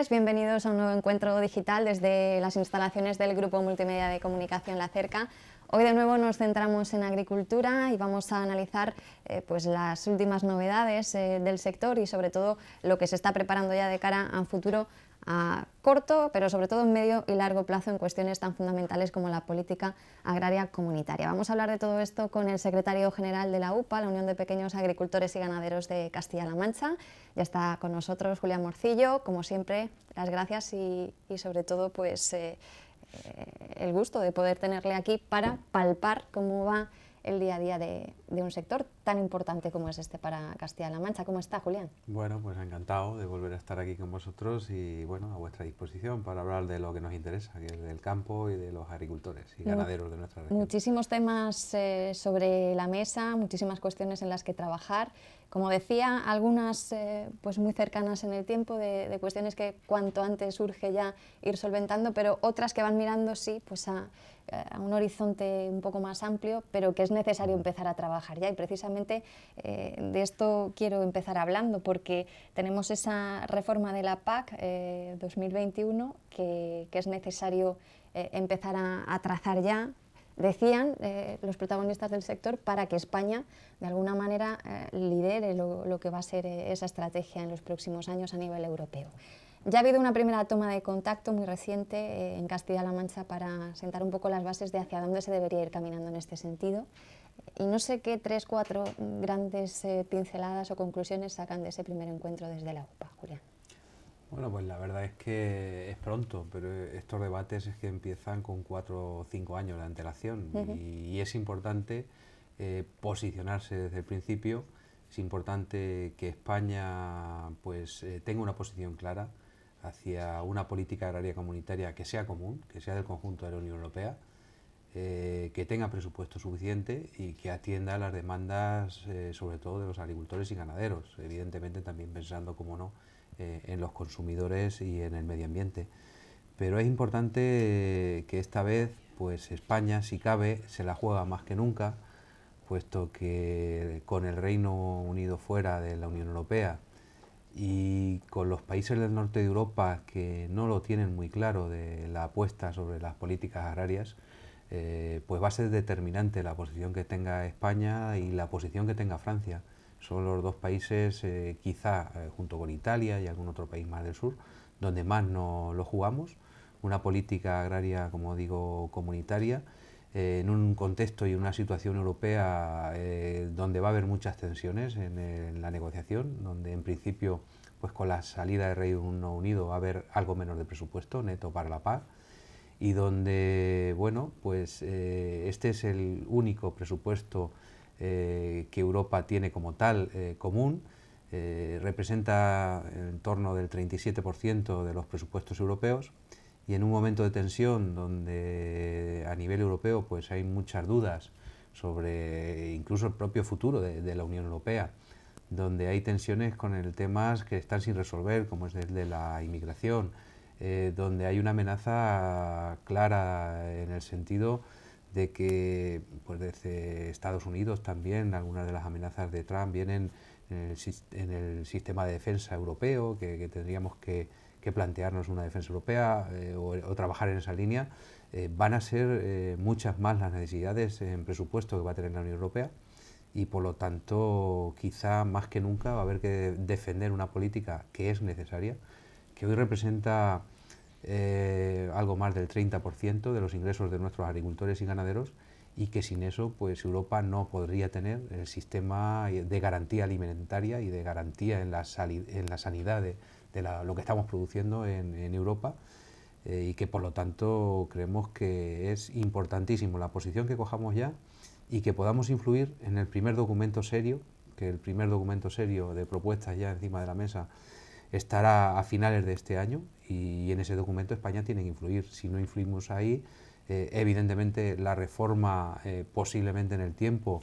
tardes, bienvenidos a un nuevo encuentro digital desde las instalaciones del Grupo Multimedia de Comunicación La Cerca. Hoy de nuevo nos centramos en agricultura y vamos a analizar pues las últimas novedades del sector y sobre todo lo que se está preparando ya de cara a un futuro a corto, pero sobre todo en medio y largo plazo en cuestiones tan fundamentales como la política agraria comunitaria. Vamos a hablar de todo esto con el secretario general de la UPA, la Unión de Pequeños Agricultores y Ganaderos de Castilla-La Mancha. Ya está con nosotros Julián Morcillo, como siempre, las gracias y sobre todo pues el gusto de poder tenerle aquí para palpar cómo va el día a día de un sector tan importante como es este para Castilla-La Mancha. ¿Cómo está, Julián? Bueno, pues encantado de volver a estar aquí con vosotros y bueno, a vuestra disposición para hablar de lo que nos interesa, que es del campo y de los agricultores y ganaderos de nuestra región. Muchísimos temas sobre la mesa, muchísimas cuestiones en las que trabajar. Como decía, algunas pues muy cercanas en el tiempo, de cuestiones que cuanto antes urge ya ir solventando, pero otras que van mirando, sí, pues a un horizonte un poco más amplio, pero que es necesario empezar a trabajar ya. Y precisamente de esto quiero empezar hablando, porque tenemos esa reforma de la PAC 2021 que es necesario empezar a trazar ya. Decían los protagonistas del sector para que España de alguna manera lidere lo que va a ser esa estrategia en los próximos años a nivel europeo. Ya ha habido una primera toma de contacto muy reciente en Castilla-La Mancha para sentar un poco las bases de hacia dónde se debería ir caminando en este sentido. Y no sé qué 3, 4 grandes pinceladas o conclusiones sacan de ese primer encuentro desde la UPA, Julián. Bueno, pues la verdad es que es pronto, pero estos debates es que empiezan con 4 o 5 años de antelación y es importante posicionarse desde el principio. Es importante que España pues tenga una posición clara hacia una política agraria comunitaria que sea común, que sea del conjunto de la Unión Europea, que tenga presupuesto suficiente y que atienda a las demandas sobre todo de los agricultores y ganaderos, evidentemente también pensando, como no, en los consumidores y en el medio ambiente. Pero es importante que esta vez pues España, si cabe, se la juega más que nunca, puesto que con el Reino Unido fuera de la Unión Europea y con los países del norte de Europa que no lo tienen muy claro de la apuesta sobre las políticas agrarias, pues va a ser determinante la posición que tenga España y la posición que tenga Francia. Son los dos países, quizá junto con Italia y algún otro país más del sur, donde más nos lo jugamos. Una política agraria, como digo, comunitaria, en un contexto y una situación europea donde va a haber muchas tensiones en la negociación, donde en principio pues con la salida del Reino Unido va a haber algo menos de presupuesto neto para la PAC y donde, bueno, pues este es el único presupuesto que Europa tiene como tal común, representa en torno del 37% de los presupuestos europeos y en un momento de tensión donde a nivel europeo pues hay muchas dudas sobre incluso el propio futuro de la Unión Europea, donde hay tensiones con el temas que están sin resolver, como es el de la inmigración, donde hay una amenaza clara en el sentido de que pues desde Estados Unidos también algunas de las amenazas de Trump vienen en el sistema de defensa europeo, que tendríamos que plantearnos una defensa europea o trabajar en esa línea. Van a ser muchas más las necesidades en presupuesto que va a tener la Unión Europea y por lo tanto quizá más que nunca va a haber que defender una política que es necesaria, que hoy representa algo más del 30% de los ingresos de nuestros agricultores y ganaderos y que sin eso pues Europa no podría tener el sistema de garantía alimentaria y de garantía en la sanidad de lo que estamos produciendo en Europa y que por lo tanto creemos que es importantísimo la posición que cojamos ya y que podamos influir en el primer documento serio, que el primer documento serio de propuestas ya encima de la mesa estará a finales de este año y en ese documento España tiene que influir. Si no influimos ahí, evidentemente la reforma posiblemente en el tiempo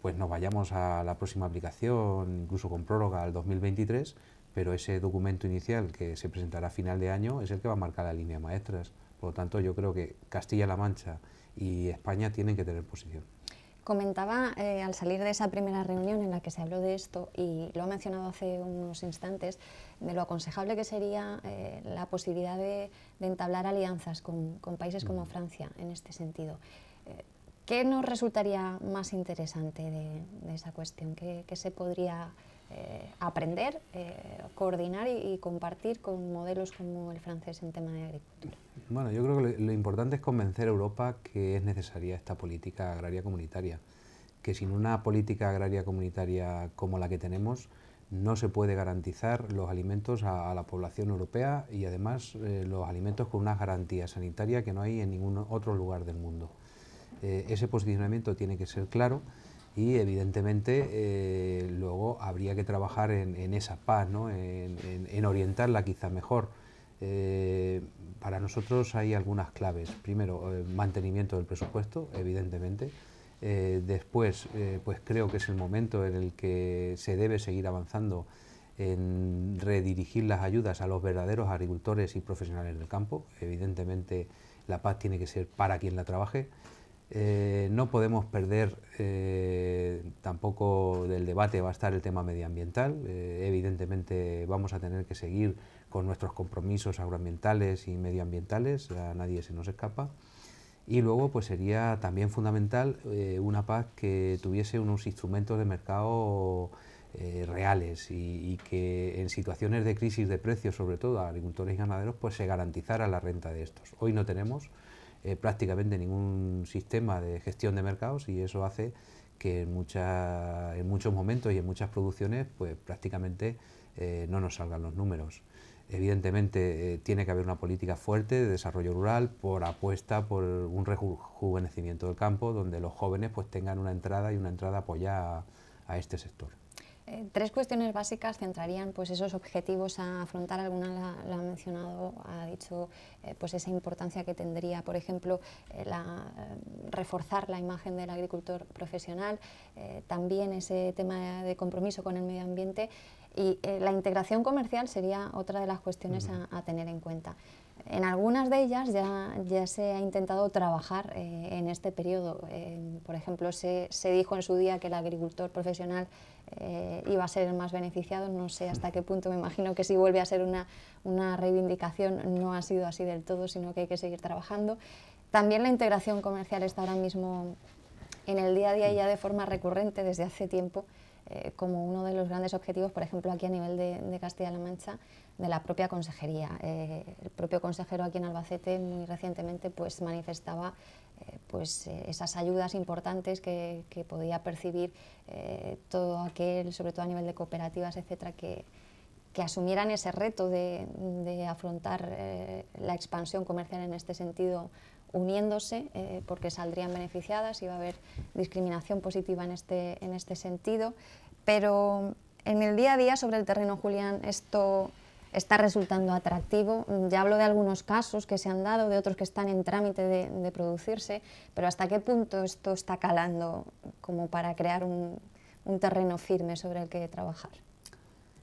pues nos vayamos a la próxima aplicación, incluso con prórroga al 2023, pero ese documento inicial que se presentará a final de año es el que va a marcar la línea maestras. Por lo tanto, yo creo que Castilla-La Mancha y España tienen que tener posición. Comentaba al salir de esa primera reunión en la que se habló de esto, y lo ha mencionado hace unos instantes, de lo aconsejable que sería la posibilidad de entablar alianzas con países como Francia en este sentido. ¿Qué nos resultaría más interesante de esa cuestión? ¿Qué se podría aprender, coordinar y compartir con modelos como el francés en tema de agricultura? Bueno, yo creo que lo importante es convencer a Europa que es necesaria esta política agraria comunitaria, que sin una política agraria comunitaria como la que tenemos no se puede garantizar los alimentos a la población europea, y además los alimentos con unas garantías sanitarias que no hay en ningún otro lugar del mundo. Ese posicionamiento tiene que ser claro, y evidentemente luego habría que trabajar en esa paz, ¿no? en orientarla quizá mejor. Para nosotros hay algunas claves. Primero, mantenimiento del presupuesto, evidentemente. Después, pues creo que es el momento en el que se debe seguir avanzando en redirigir las ayudas a los verdaderos agricultores y profesionales del campo. Evidentemente, la PAC tiene que ser para quien la trabaje. No podemos perder tampoco del debate, va a estar el tema medioambiental. Evidentemente vamos a tener que seguir con nuestros compromisos agroambientales y medioambientales, a nadie se nos escapa. Y luego pues sería también fundamental una PAC que tuviese unos instrumentos de mercado reales, y que en situaciones de crisis de precios, sobre todo a agricultores y ganaderos, pues se garantizara la renta de estos. Hoy no tenemos prácticamente ningún sistema de gestión de mercados, y eso hace que en muchos momentos y en muchas producciones pues prácticamente no nos salgan los números. Evidentemente tiene que haber una política fuerte de desarrollo rural por apuesta por un rejuvenecimiento del campo, donde los jóvenes pues tengan una entrada apoyada a este sector. Tres cuestiones básicas centrarían pues esos objetivos a afrontar. Alguna la ha mencionado, ha dicho pues esa importancia que tendría, por ejemplo, reforzar la imagen del agricultor profesional, también ese tema de compromiso con el medio ambiente, y la integración comercial sería otra de las cuestiones a tener en cuenta. En algunas de ellas ya se ha intentado trabajar en este periodo. Por ejemplo, se dijo en su día que el agricultor profesional iba a ser el más beneficiado. No sé hasta qué punto, me imagino que si vuelve a ser una reivindicación, no ha sido así del todo, sino que hay que seguir trabajando. También la integración comercial está ahora mismo en el día a día, ya de forma recurrente desde hace tiempo, como uno de los grandes objetivos, por ejemplo, aquí a nivel de Castilla-La Mancha, de la propia consejería. El propio consejero aquí en Albacete muy recientemente pues manifestaba esas ayudas importantes que podía percibir todo aquel, sobre todo a nivel de cooperativas, etcétera, que asumieran ese reto de afrontar la expansión comercial en este sentido, uniéndose, porque saldrían beneficiadas, iba a haber discriminación positiva en este sentido. Pero en el día a día, sobre el terreno, Julián, esto está resultando atractivo. Ya hablo de algunos casos que se han dado, de otros que están en trámite de producirse, pero ¿hasta qué punto esto está calando como para crear un terreno firme sobre el que trabajar?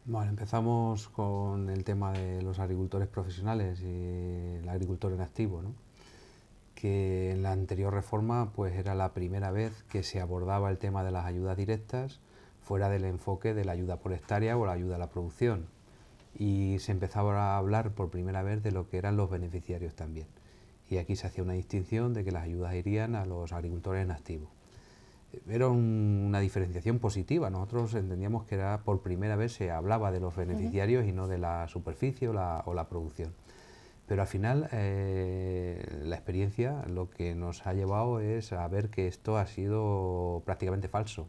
Bueno, empezamos con el tema de los agricultores profesionales y el agricultor en activo, ¿no? Que en la anterior reforma pues era la primera vez que se abordaba el tema de las ayudas directas fuera del enfoque de la ayuda por hectárea o la ayuda a la producción, y se empezaba a hablar por primera vez de lo que eran los beneficiarios también, y aquí se hacía una distinción de que las ayudas irían a los agricultores en activo. Era una diferenciación positiva. Nosotros entendíamos que era por primera vez se hablaba de los beneficiarios y no de la superficie o la producción. Pero al final la experiencia lo que nos ha llevado es a ver que esto ha sido prácticamente falso.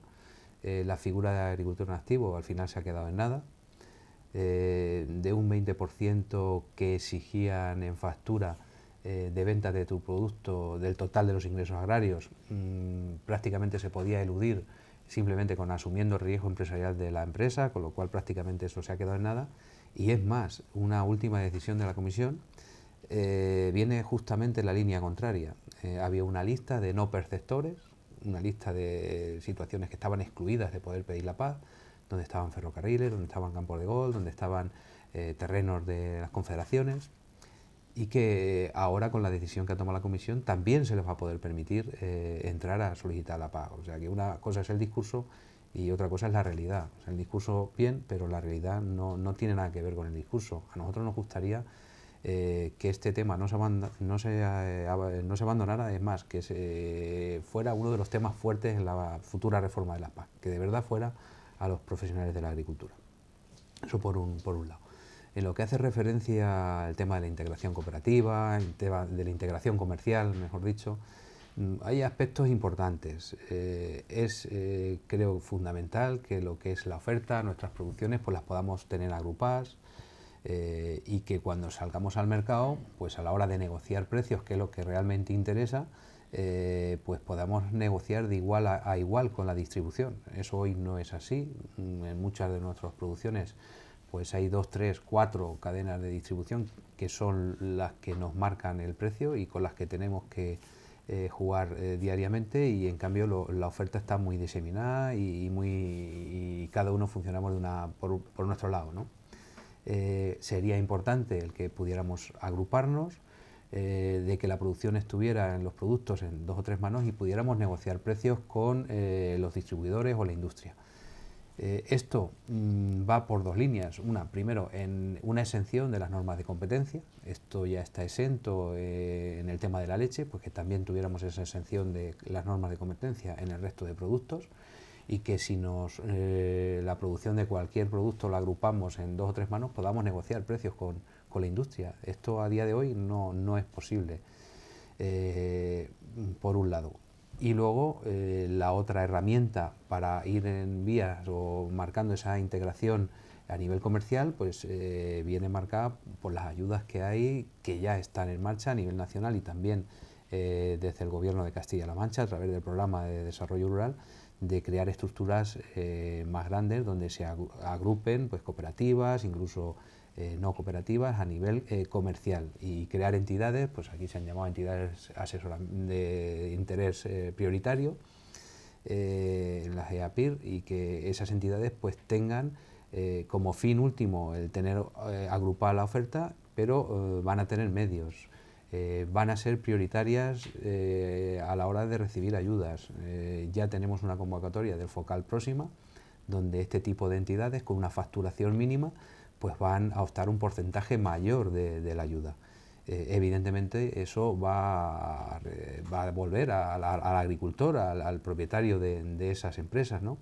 La figura de agricultor en activo al final se ha quedado en nada. De un 20% que exigían en factura de venta de tu producto del total de los ingresos agrarios, prácticamente se podía eludir simplemente con asumiendo el riesgo empresarial de la empresa, con lo cual prácticamente eso se ha quedado en nada. Y es más, una última decisión de la Comisión viene justamente en la línea contraria. Había una lista de no perceptores, una lista de situaciones que estaban excluidas de poder pedir la PAC, donde estaban ferrocarriles, donde estaban campos de golf, donde estaban terrenos de las confederaciones, y que ahora con la decisión que ha tomado la Comisión también se les va a poder permitir entrar a solicitar la PAC. O sea que una cosa es el discurso y otra cosa es la realidad. O sea, el discurso bien, pero la realidad no tiene nada que ver con el discurso. A nosotros nos gustaría que este tema no se abandonara, es más, que fuera uno de los temas fuertes en la futura reforma de la PAC, que de verdad fuera a los profesionales de la agricultura. Eso por un lado. En lo que hace referencia al tema de la integración cooperativa, el tema de la integración comercial, mejor dicho, hay aspectos importantes. Creo fundamental que lo que es la oferta, nuestras producciones, pues las podamos tener agrupadas y que cuando salgamos al mercado, pues a la hora de negociar precios, que es lo que realmente interesa, pues podamos negociar de igual a igual con la distribución. Eso hoy no es así. En muchas de nuestras producciones pues hay 2, 3, 4 cadenas de distribución que son las que nos marcan el precio y con las que tenemos que jugar diariamente, y en cambio la oferta está muy diseminada y cada uno funcionamos por nuestro lado, ¿no? Sería importante el que pudiéramos agruparnos, de que la producción estuviera en los productos en 2 o 3 manos y pudiéramos negociar precios con los distribuidores o la industria. Esto va por 2 líneas. Primero, en una exención de las normas de competencia. Esto ya está exento en el tema de la leche, pues que también tuviéramos esa exención de las normas de competencia en el resto de productos, y que si la producción de cualquier producto la agrupamos en 2 o 3 manos, podamos negociar precios con la industria. Esto a día de hoy no es posible, por un lado. Y luego la otra herramienta para ir en vías o marcando esa integración a nivel comercial, pues viene marcada por las ayudas que hay, que ya están en marcha a nivel nacional y también desde el Gobierno de Castilla-La Mancha, a través del Programa de Desarrollo Rural, de crear estructuras más grandes donde se agrupen pues cooperativas, incluso no cooperativas, a nivel comercial, y crear entidades, pues aquí se han llamado entidades de interés prioritario, las EAPIR, y que esas entidades pues tengan como fin último el tener agrupada la oferta, pero van a tener medios. Van a ser prioritarias a la hora de recibir ayudas. Ya tenemos una convocatoria del FOCAL próxima, donde este tipo de entidades con una facturación mínima pues van a optar un porcentaje mayor de la ayuda. Evidentemente eso va a volver al agricultor, al propietario de esas empresas, ¿no?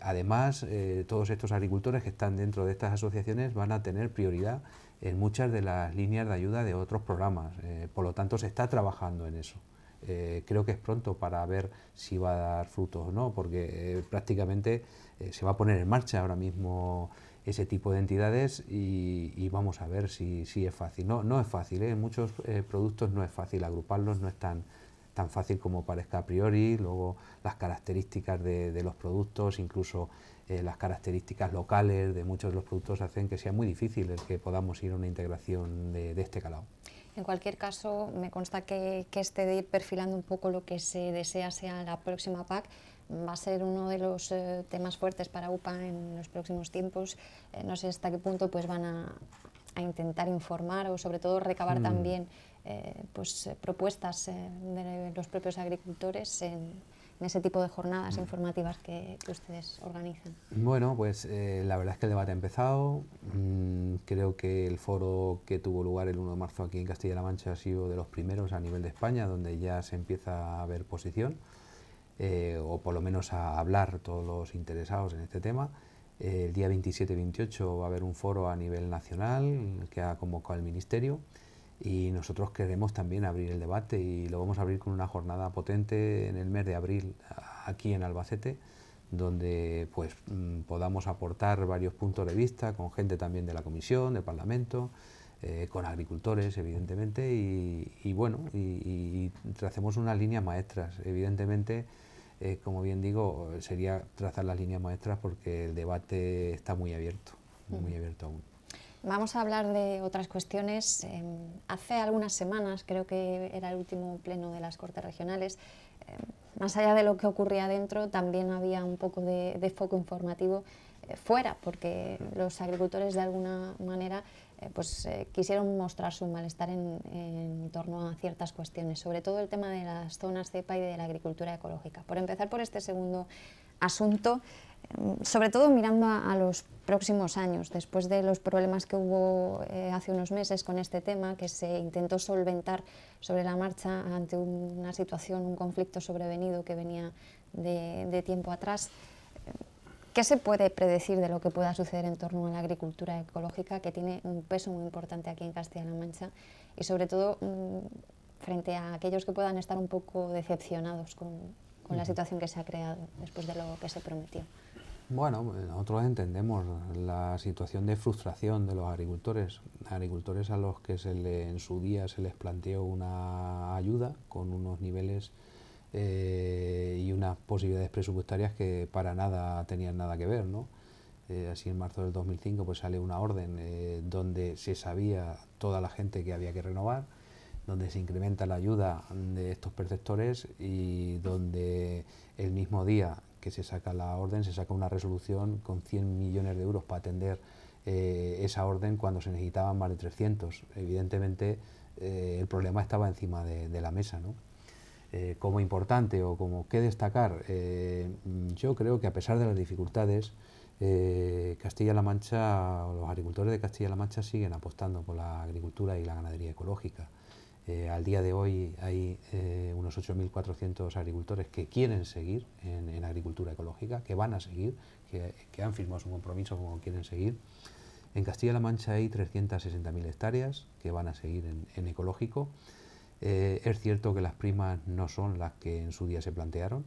Además, todos estos agricultores que están dentro de estas asociaciones van a tener prioridad en muchas de las líneas de ayuda de otros programas, por lo tanto se está trabajando en eso. Creo que es pronto para ver si va a dar frutos o no, porque prácticamente se va a poner en marcha ahora mismo ese tipo de entidades y vamos a ver si es fácil. No es fácil, en muchos productos no es fácil agruparlos, no es tan fácil como parezca a priori. Luego las características de los productos, incluso las características locales de muchos de los productos, hacen que sea muy difícil el que podamos ir a una integración de este calado. En cualquier caso, me consta que este de ir perfilando un poco lo que se desea sea la próxima PAC va a ser uno de los temas fuertes para UPA en los próximos tiempos. No sé hasta qué punto pues van a intentar informar o sobre todo recabar también propuestas de los propios agricultores en ese tipo de jornadas informativas que ustedes organizan. Bueno, pues la verdad es que el debate ha empezado. Creo que el foro que tuvo lugar el 1 de marzo aquí en Castilla-La Mancha ha sido de los primeros a nivel de España, donde ya se empieza a ver posición, o por lo menos a hablar todos los interesados en este tema. El día 27 y 28 va a haber un foro a nivel nacional que ha convocado el Ministerio, y nosotros queremos también abrir el debate, y lo vamos a abrir con una jornada potente en el mes de abril aquí en Albacete, donde pues podamos aportar varios puntos de vista con gente también de la Comisión, del Parlamento, con agricultores evidentemente, y bueno, y tracemos unas líneas maestras. Evidentemente, como bien digo, sería trazar las líneas maestras porque el debate está muy abierto aún. Vamos a hablar de otras cuestiones. Hace algunas semanas, creo que era el último pleno de las Cortes Regionales, más allá de lo que ocurría dentro, también había un poco de foco informativo fuera, porque los agricultores de alguna manera quisieron mostrar su malestar en torno a ciertas cuestiones, sobre todo el tema de las zonas cepa y de la agricultura ecológica. Por empezar por este segundo asunto, sobre todo mirando a los próximos años, después de los problemas que hubo hace unos meses con este tema, que se intentó solventar sobre la marcha ante una situación, un conflicto sobrevenido que venía de tiempo atrás. ¿Qué se puede predecir de lo que pueda suceder en torno a la agricultura ecológica, que tiene un peso muy importante aquí en Castilla-La Mancha, y sobre todo frente a aquellos que puedan estar un poco decepcionados con la situación que se ha creado después de lo que se prometió? Bueno, nosotros entendemos la situación de frustración de los agricultores a los que en su día se les planteó una ayuda con unos niveles y unas posibilidades presupuestarias que para nada tenían nada que ver, ¿no? Así en marzo del 2005 pues sale una orden donde se sabía toda la gente que había que renovar, donde se incrementa la ayuda de estos perceptores y donde el mismo día que se saca la orden se saca una resolución con 100 millones de euros para atender esa orden cuando se necesitaban más de 300. Evidentemente el problema estaba encima de la mesa, ¿no? Como importante o como que destacar, yo creo que a pesar de las dificultades, Castilla-La Mancha, o los agricultores de Castilla-La Mancha siguen apostando por la agricultura y la ganadería ecológica. Al día de hoy hay unos 8.400 agricultores que quieren seguir en agricultura ecológica, que van a seguir, que han firmado su compromiso como quieren seguir. En Castilla-La Mancha hay 360.000 hectáreas que van a seguir en ecológico. Es cierto que las primas no son las que en su día se plantearon,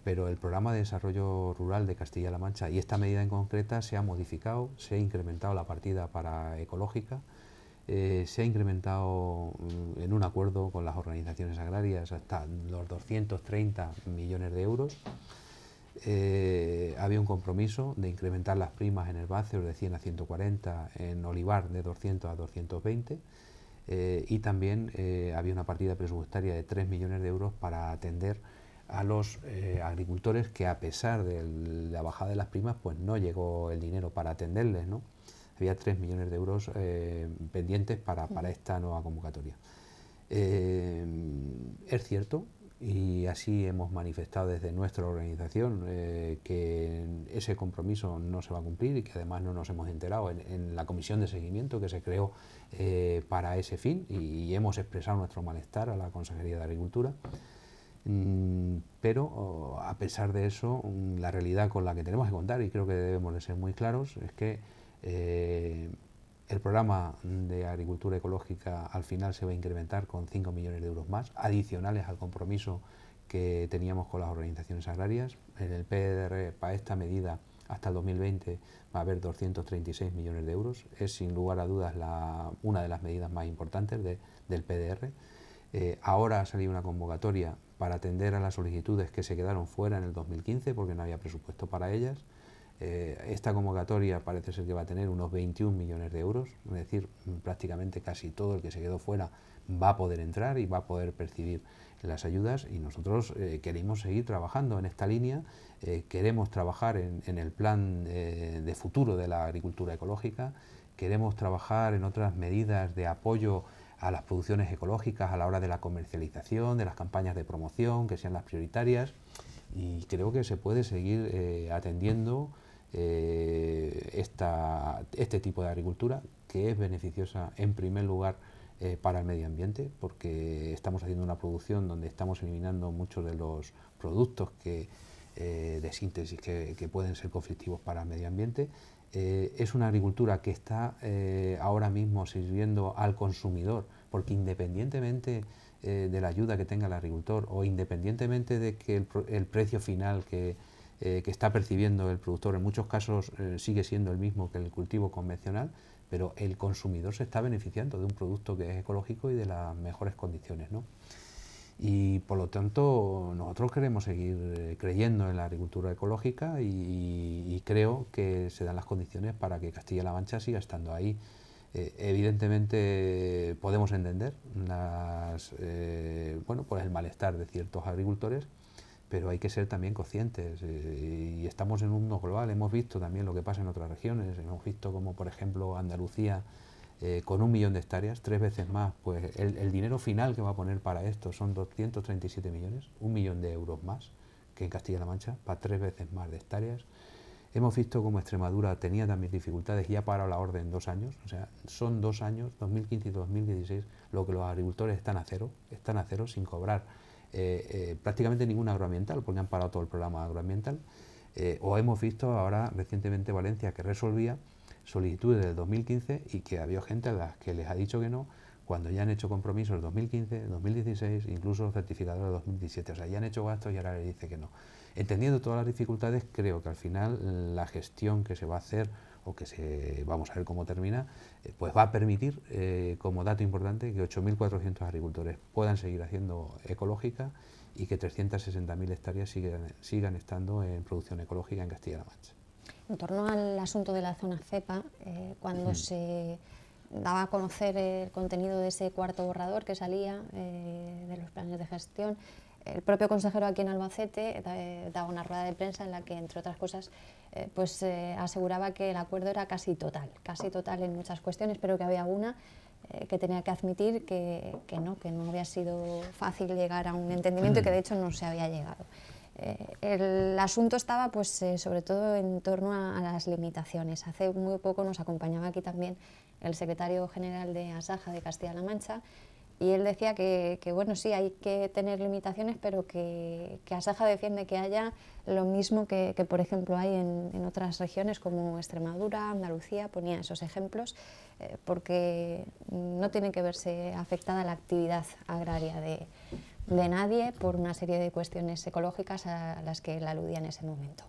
pero el programa de desarrollo rural de Castilla-La Mancha y esta medida en concreta se ha modificado, se ha incrementado la partida para ecológica, se ha incrementado en un acuerdo con las organizaciones agrarias hasta los 230 millones de euros. Había un compromiso de incrementar las primas en herbáceos de 100 a 140, en olivar de 200 a 220. Y también había una partida presupuestaria de 3 millones de euros para atender a los agricultores que, a pesar de la bajada de las primas, pues no llegó el dinero para atenderles, ¿no? Había 3 millones de euros pendientes para esta nueva convocatoria. Es cierto, y así hemos manifestado desde nuestra organización, que ese compromiso no se va a cumplir y que además no nos hemos enterado en la comisión de seguimiento que se creó para ese fin, y hemos expresado nuestro malestar a la Consejería de Agricultura. Pero a pesar de eso, la realidad con la que tenemos que contar, y creo que debemos de ser muy claros, es que el programa de agricultura ecológica al final se va a incrementar con 5 millones de euros más, adicionales al compromiso que teníamos con las organizaciones agrarias. En el PDR, para esta medida, hasta el 2020 va a haber 236 millones de euros. Es sin lugar a dudas una de las medidas más importantes del PDR. Ahora ha salido una convocatoria para atender a las solicitudes que se quedaron fuera en el 2015 porque no había presupuesto para ellas. Esta convocatoria parece ser que va a tener unos 21 millones de euros, es decir, prácticamente casi todo el que se quedó fuera va a poder entrar y va a poder percibir las ayudas, y nosotros queremos seguir trabajando en esta línea, queremos trabajar en el plan de futuro de la agricultura ecológica, queremos trabajar en otras medidas de apoyo a las producciones ecológicas a la hora de la comercialización, de las campañas de promoción, que sean las prioritarias, y creo que se puede seguir atendiendo este tipo de agricultura, que es beneficiosa en primer lugar para el medio ambiente, porque estamos haciendo una producción donde estamos eliminando muchos de los productos de síntesis que pueden ser conflictivos para el medio ambiente. Es una agricultura que está ahora mismo sirviendo al consumidor, porque independientemente de la ayuda que tenga el agricultor, o independientemente de que el precio final que está percibiendo el productor en muchos casos sigue siendo el mismo que el cultivo convencional, pero el consumidor se está beneficiando de un producto que es ecológico y de las mejores condiciones, ¿no? Y por lo tanto nosotros queremos seguir creyendo en la agricultura ecológica, y creo que se dan las condiciones para que Castilla-La Mancha siga estando ahí. Evidentemente podemos entender pues el malestar de ciertos agricultores, pero hay que ser también conscientes y estamos en un mundo global. Hemos visto también lo que pasa en otras regiones, hemos visto como por ejemplo Andalucía con 1 millón de hectáreas, 3 veces más, pues el dinero final que va a poner para esto son 237 millones, 1 millón de euros más que en Castilla-La Mancha, para 3 veces más de hectáreas. Hemos visto como Extremadura tenía también dificultades y ha parado la orden en 2 años, o sea, son 2 años, 2015 y 2016, lo que los agricultores están a cero sin cobrar prácticamente ningún agroambiental, porque han parado todo el programa agroambiental. O hemos visto ahora recientemente Valencia, que resolvía solicitudes del 2015 y que había gente a las que les ha dicho que no, cuando ya han hecho compromisos del 2015, 2016, incluso certificados del 2017. O sea, ya han hecho gastos y ahora les dice que no. Entendiendo todas las dificultades, creo que al final la gestión que se va a hacer o que vamos a ver cómo termina, pues va a permitir, como dato importante, que 8.400 agricultores puedan seguir haciendo ecológica y que 360.000 hectáreas sigan estando en producción ecológica en Castilla-La Mancha. En torno al asunto de la zona cepa, cuando se daba a conocer el contenido de ese cuarto borrador que salía de los planes de gestión, el propio consejero aquí en Albacete daba una rueda de prensa en la que, entre otras cosas, aseguraba que el acuerdo era casi total en muchas cuestiones, pero que había una que tenía que admitir que no había sido fácil llegar a un entendimiento y que de hecho no se había llegado. El asunto estaba sobre todo en torno a las limitaciones. Hace muy poco nos acompañaba aquí también el secretario general de Asaja de Castilla-La Mancha y él decía que bueno, sí, hay que tener limitaciones, pero que Asaja defiende que haya lo mismo que por ejemplo hay en otras regiones como Extremadura, Andalucía, ponía esos ejemplos, porque no tiene que verse afectada la actividad agraria de nadie por una serie de cuestiones ecológicas a las que él aludía en ese momento.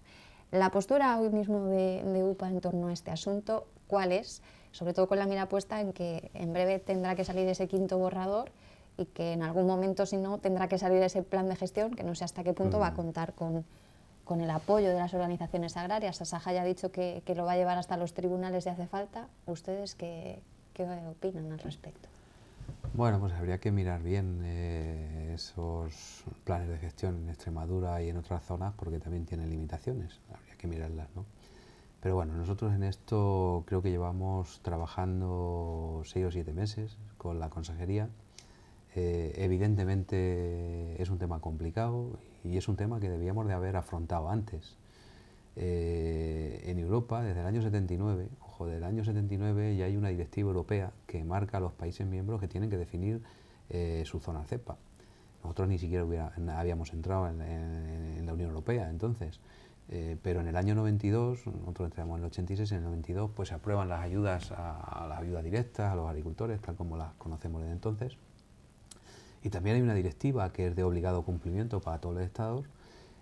La postura hoy mismo de UPA en torno a este asunto, ¿cuál es? Sobre todo con la mira puesta en que en breve tendrá que salir ese quinto borrador y que en algún momento, si no, tendrá que salir ese plan de gestión, que no sé hasta qué punto va a contar con el apoyo de las organizaciones agrarias. Asaja ya ha dicho que lo va a llevar hasta los tribunales si hace falta. ¿Ustedes qué opinan al respecto? Bueno, pues habría que mirar bien esos planes de gestión en Extremadura y en otras zonas porque también tienen limitaciones, habría que mirarlas, ¿no? Pero bueno, nosotros en esto creo que llevamos trabajando 6 o 7 meses con la consejería. Evidentemente es un tema complicado y es un tema que debíamos de haber afrontado antes. En Europa, desde el año 79, ojo, del año 79 ya hay una directiva europea que marca a los países miembros que tienen que definir su zona cepa. Nosotros ni siquiera habíamos entrado en la Unión Europea entonces, pero en el año 92, nosotros entramos en el 86, en el 92 pues se aprueban las ayudas a las ayudas directas a los agricultores, tal como las conocemos desde entonces. Y también hay una directiva que es de obligado cumplimiento para todos los estados,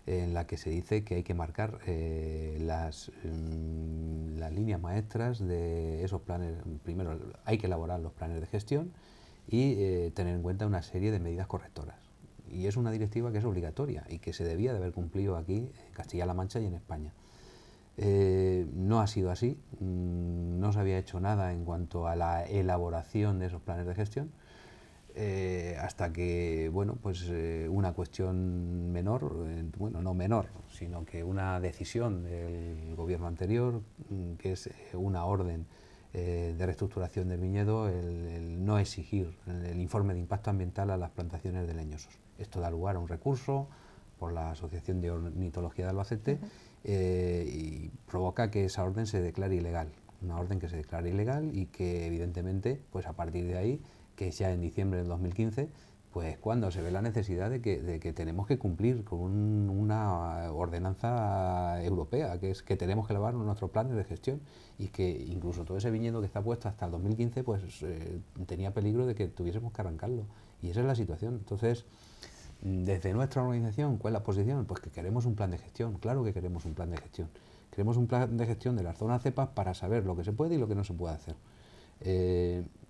en la que se dice que hay que marcar las líneas maestras de esos planes. Primero hay que elaborar los planes de gestión y tener en cuenta una serie de medidas correctoras. Y es una directiva que es obligatoria y que se debía de haber cumplido aquí en Castilla-La Mancha y en España. No ha sido así, no se había hecho nada en cuanto a la elaboración de esos planes de gestión. Hasta que, bueno, pues una cuestión menor, bueno, no menor, sino que una decisión del gobierno anterior, que es una orden de reestructuración del viñedo, el no exigir el informe de impacto ambiental a las plantaciones de leñosos. Esto da lugar a un recurso por la Asociación de Ornitología de Albacete y provoca que esa orden se declare ilegal, una orden que se declare ilegal y que evidentemente, pues a partir de ahí, que es ya en diciembre del 2015, pues cuando se ve la necesidad de que tenemos que cumplir con una ordenanza europea, que es que tenemos que elaborar nuestros planes de gestión y que incluso todo ese viñedo que está puesto hasta el 2015 pues tenía peligro de que tuviésemos que arrancarlo y esa es la situación. Entonces, desde nuestra organización, ¿cuál es la posición? Pues que queremos un plan de gestión, claro que queremos un plan de gestión. Queremos un plan de gestión de las zonas cepas para saber lo que se puede y lo que no se puede hacer.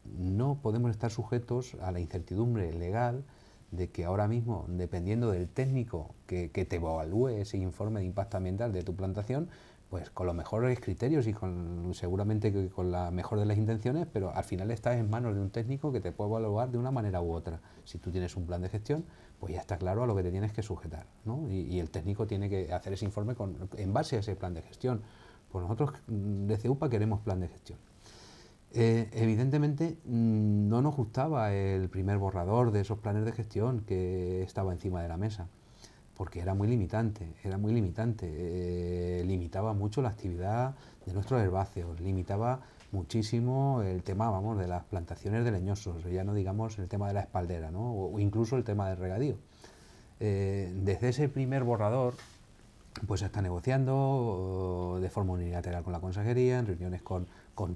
No podemos estar sujetos a la incertidumbre legal de que ahora mismo, dependiendo del técnico que te evalúe ese informe de impacto ambiental de tu plantación, pues con los mejores criterios y seguramente con la mejor de las intenciones, pero al final estás en manos de un técnico que te puede evaluar de una manera u otra. Si tú tienes un plan de gestión, pues ya está claro a lo que te tienes que sujetar, ¿no? Y el técnico tiene que hacer ese informe en base a ese plan de gestión. Pues nosotros desde UPA queremos plan de gestión. Evidentemente no nos gustaba el primer borrador de esos planes de gestión que estaba encima de la mesa, porque era muy limitante, limitaba mucho la actividad de nuestros herbáceos, limitaba muchísimo el tema, vamos, de las plantaciones de leñosos, ya no digamos el tema de la espaldera, ¿no? O incluso el tema del regadío. Desde ese primer borrador, pues se está negociando de forma unilateral con la consejería, en reuniones con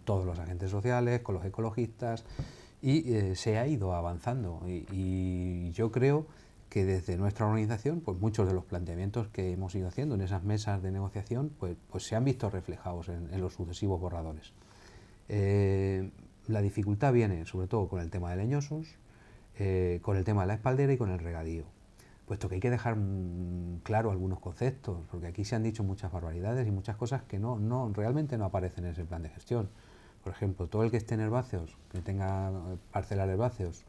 todos los agentes sociales, con los ecologistas, y se ha ido avanzando. Y yo creo que desde nuestra organización, pues muchos de los planteamientos que hemos ido haciendo en esas mesas de negociación, pues se han visto reflejados en los sucesivos borradores. La dificultad viene sobre todo con el tema de leñosos, con el tema de la espaldera y con el regadío, puesto que hay que dejar claro algunos conceptos, porque aquí se han dicho muchas barbaridades y muchas cosas que realmente no aparecen en ese plan de gestión. Por ejemplo, todo el que esté en herbáceos, que tenga parcelar herbáceos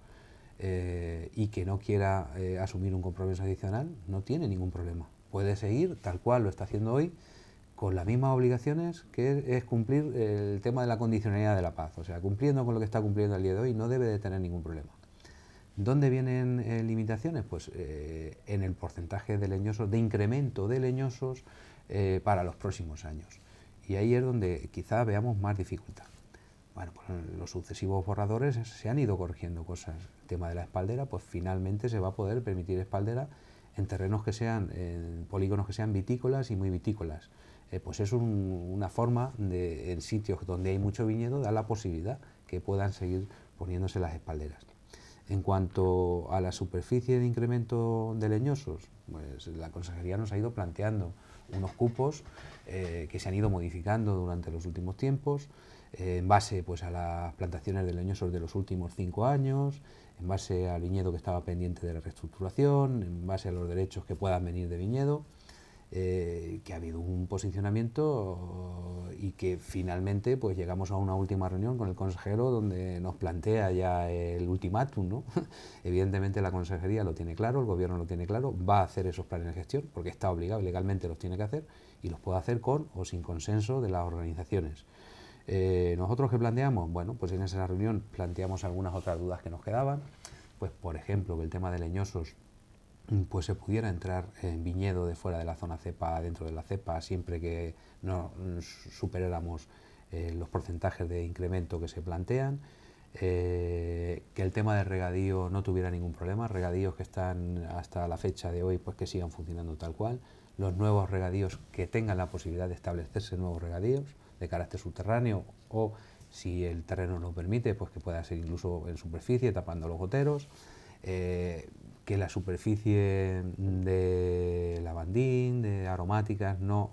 y que no quiera asumir un compromiso adicional, no tiene ningún problema. Puede seguir tal cual lo está haciendo hoy, con las mismas obligaciones, que es cumplir el tema de la condicionalidad de la paz. O sea, cumpliendo con lo que está cumpliendo el día de hoy, no debe de tener ningún problema. ¿Dónde vienen limitaciones? Pues en el porcentaje de leñosos, de incremento de leñosos para los próximos años. Y ahí es donde quizá veamos más dificultad. Bueno, pues en los sucesivos borradores se han ido corrigiendo cosas. El tema de la espaldera, pues finalmente se va a poder permitir espaldera en terrenos que sean, en polígonos que sean vitícolas y muy vitícolas. Pues es una forma de, en sitios donde hay mucho viñedo, dar la posibilidad que puedan seguir poniéndose las espalderas. En cuanto a la superficie de incremento de leñosos, pues la consejería nos ha ido planteando unos cupos que se han ido modificando durante los últimos tiempos, en base pues, a las plantaciones de leñosos de los últimos 5 años, en base al viñedo que estaba pendiente de la reestructuración, en base a los derechos que puedan venir de viñedo. Que ha habido un posicionamiento y que finalmente pues llegamos a una última reunión con el consejero donde nos plantea ya el ultimátum, ¿no? Evidentemente la consejería lo tiene claro, el gobierno lo tiene claro, va a hacer esos planes de gestión porque está obligado, legalmente los tiene que hacer y los puede hacer con o sin consenso de las organizaciones. ¿Nosotros qué planteamos? Bueno, pues en esa reunión planteamos algunas otras dudas que nos quedaban, pues por ejemplo que el tema de leñosos pues se pudiera entrar en viñedo de fuera de la zona cepa, dentro de la cepa, siempre que no superáramos los porcentajes de incremento que se plantean, que el tema de regadío no tuviera ningún problema, regadíos que están hasta la fecha de hoy pues que sigan funcionando tal cual, los nuevos regadíos que tengan la posibilidad de establecerse nuevos regadíos de carácter subterráneo o si el terreno lo permite pues que pueda ser incluso en superficie tapando los goteros, que la superficie de lavandín, de aromáticas, no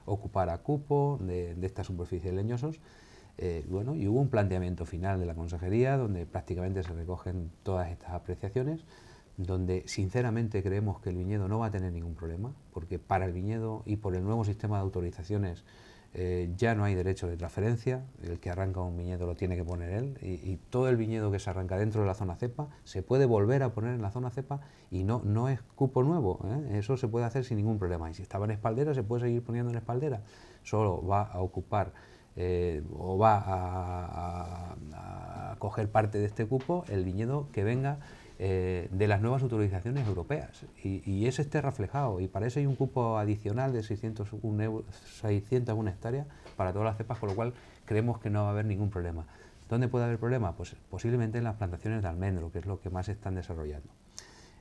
ocupara cupo de esta superficie de leñosos. Bueno, y hubo un planteamiento final de la consejería donde prácticamente se recogen todas estas apreciaciones, donde sinceramente creemos que el viñedo no va a tener ningún problema, porque para el viñedo y por el nuevo sistema de autorizaciones ya no hay derecho de transferencia, el que arranca un viñedo lo tiene que poner él y todo el viñedo que se arranca dentro de la zona cepa se puede volver a poner en la zona cepa y no es cupo nuevo, eso se puede hacer sin ningún problema y si estaba en espaldera se puede seguir poniendo en espaldera, solo va a ocupar o va a coger parte de este cupo el viñedo que venga de las nuevas autorizaciones europeas y ese esté reflejado y para eso hay un cupo adicional de 601 hectáreas para todas las cepas, con lo cual creemos que no va a haber ningún problema. ¿Dónde puede haber problema? Pues posiblemente en las plantaciones de almendro, que es lo que más están desarrollando.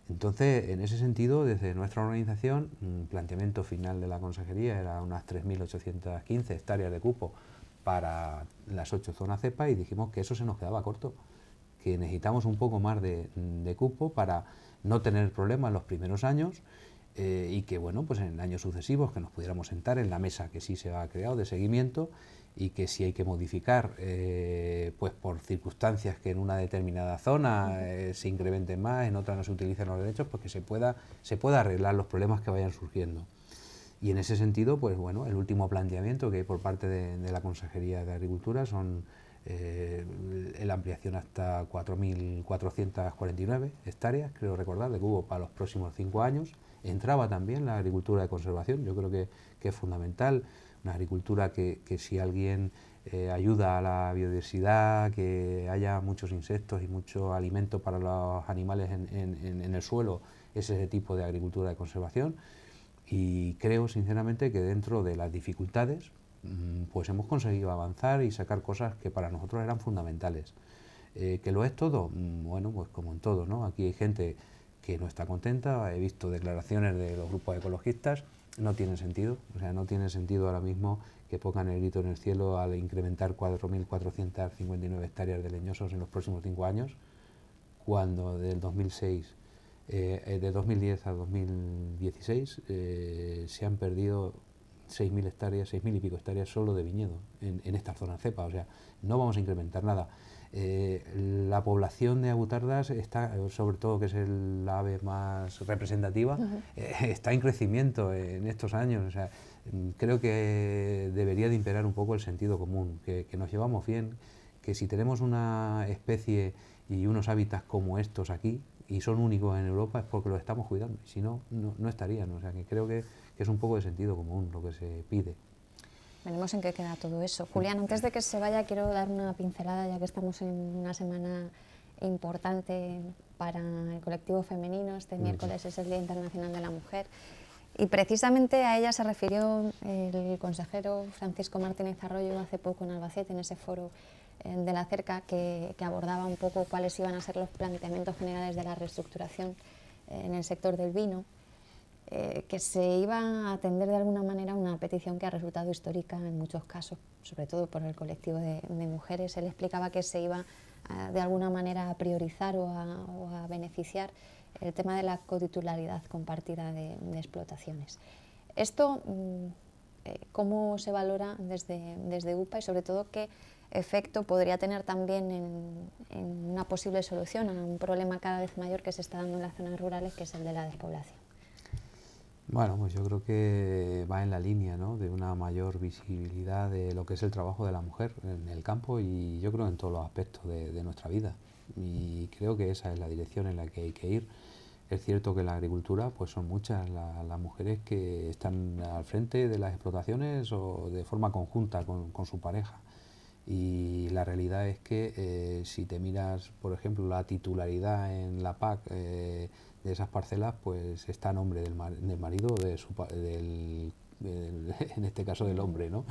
Entonces, en ese sentido, desde nuestra organización, un planteamiento final de la consejería era unas 3.815 hectáreas de cupo para las 8 zonas cepa y dijimos que eso se nos quedaba corto, que necesitamos un poco más de cupo para no tener problemas en los primeros años y que bueno, pues en años sucesivos que nos pudiéramos sentar en la mesa que sí se ha creado de seguimiento y que si hay que modificar pues por circunstancias que en una determinada zona se incrementen más, en otra no se utilicen los derechos, pues que se pueda arreglar los problemas que vayan surgiendo. Y en ese sentido, pues bueno, el último planteamiento que hay por parte de la Consejería de Agricultura son la ampliación hasta 4.449 hectáreas, creo recordar, de cubo para los próximos 5 años. Entraba también la agricultura de conservación, yo creo que es fundamental, una agricultura que si alguien ayuda a la biodiversidad, que haya muchos insectos y mucho alimento para los animales en el suelo, es ese tipo de agricultura de conservación. Y creo sinceramente que dentro de las dificultades pues hemos conseguido avanzar y sacar cosas que para nosotros eran fundamentales. ¿Que lo es todo? Bueno, pues como en todo, ¿no? Aquí hay gente que no está contenta, he visto declaraciones de los grupos ecologistas, no tiene sentido, o sea, no tiene sentido ahora mismo que pongan el grito en el cielo al incrementar 4.459 hectáreas de leñosos en los próximos 5 años, cuando del 2006 de 2010 a 2016 se han perdido 6.000 hectáreas, 6.000 y pico hectáreas solo de viñedo en esta zona cepa, o sea, no vamos a incrementar nada. La población de agutardas está, sobre todo que es la ave más representativa, está en crecimiento en estos años, o sea, creo que debería de imperar un poco el sentido común, que nos llevamos bien, que si tenemos una especie y unos hábitats como estos aquí, y son únicos en Europa, es porque los estamos cuidando, y si no, no estarían, o sea, que creo que es un poco de sentido común lo que se pide. Veremos en qué queda todo eso. Julián, antes de que se vaya, quiero dar una pincelada, ya que estamos en una semana importante para el colectivo femenino. Este miércoles es el Día Internacional de la Mujer. Y precisamente a ella se refirió el consejero Francisco Martínez Arroyo hace poco en Albacete, en ese foro de la cerca, que abordaba un poco cuáles iban a ser los planteamientos generales de la reestructuración en el sector del vino. Que se iba a atender de alguna manera una petición que ha resultado histórica en muchos casos, sobre todo por el colectivo de mujeres. Él explicaba que se iba de alguna manera a priorizar o a beneficiar el tema de la cotitularidad compartida de explotaciones. Esto, ¿cómo se valora desde UPA y sobre todo qué efecto podría tener también en una posible solución a un problema cada vez mayor que se está dando en las zonas rurales, que es el de la despoblación? Bueno, pues yo creo que va en la línea, ¿no?, de una mayor visibilidad de lo que es el trabajo de la mujer en el campo y yo creo en todos los aspectos de nuestra vida. Y creo que esa es la dirección en la que hay que ir. Es cierto que en la agricultura pues son muchas las mujeres que están al frente de las explotaciones o de forma conjunta con su pareja. Y la realidad es que si te miras, por ejemplo, la titularidad en la PAC de esas parcelas, pues está a nombre del marido, en este caso del hombre, ¿no?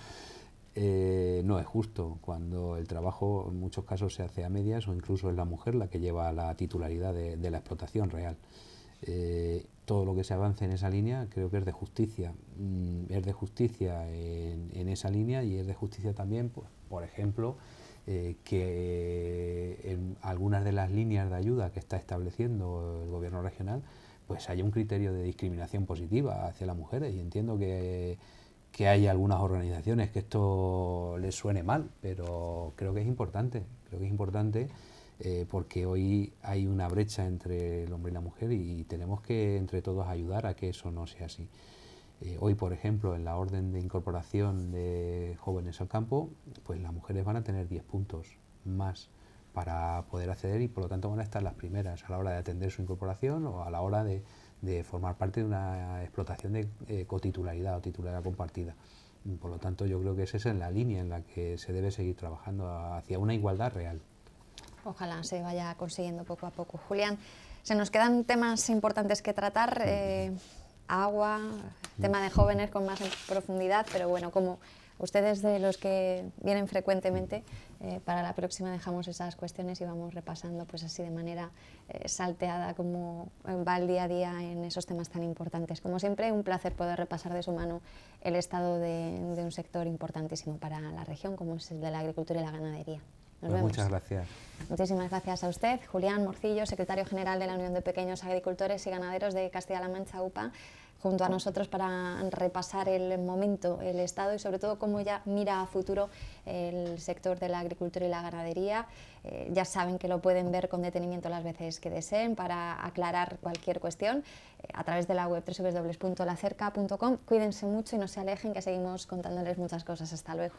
No es justo cuando el trabajo en muchos casos se hace a medias o incluso es la mujer la que lleva la titularidad de la explotación real. Todo lo que se avance en esa línea creo que es de justicia, en esa línea y es de justicia también, pues, por ejemplo, que en algunas de las líneas de ayuda que está estableciendo el gobierno regional pues haya un criterio de discriminación positiva hacia las mujeres y entiendo que hay algunas organizaciones que esto les suene mal, pero creo que es importante, porque hoy hay una brecha entre el hombre y la mujer y tenemos que entre todos ayudar a que eso no sea así. Hoy, por ejemplo, en la orden de incorporación de jóvenes al campo, pues las mujeres van a tener 10 puntos más para poder acceder y por lo tanto van a estar las primeras a la hora de atender su incorporación o a la hora de formar parte de una explotación de cotitularidad o titularidad compartida. Por lo tanto, yo creo que esa es la línea en la que se debe seguir trabajando hacia una igualdad real. Ojalá se vaya consiguiendo poco a poco. Julián, se nos quedan temas importantes que tratar, agua, tema de jóvenes con más profundidad, pero bueno, como ustedes de los que vienen frecuentemente, para la próxima dejamos esas cuestiones y vamos repasando pues así de manera salteada como va el día a día en esos temas tan importantes. Como siempre, un placer poder repasar de su mano el estado de un sector importantísimo para la región, como es el de la agricultura y la ganadería. Nos vemos. Muchas gracias. Muchísimas gracias a usted, Julián Morcillo, secretario general de la Unión de Pequeños Agricultores y Ganaderos de Castilla-La Mancha, UPA. junto a nosotros para repasar el momento, el estado y sobre todo cómo ya mira a futuro el sector de la agricultura y la ganadería. Ya saben que lo pueden ver con detenimiento las veces que deseen para aclarar cualquier cuestión a través de la web www.lacerca.com. Cuídense mucho y no se alejen, que seguimos contándoles muchas cosas. Hasta luego.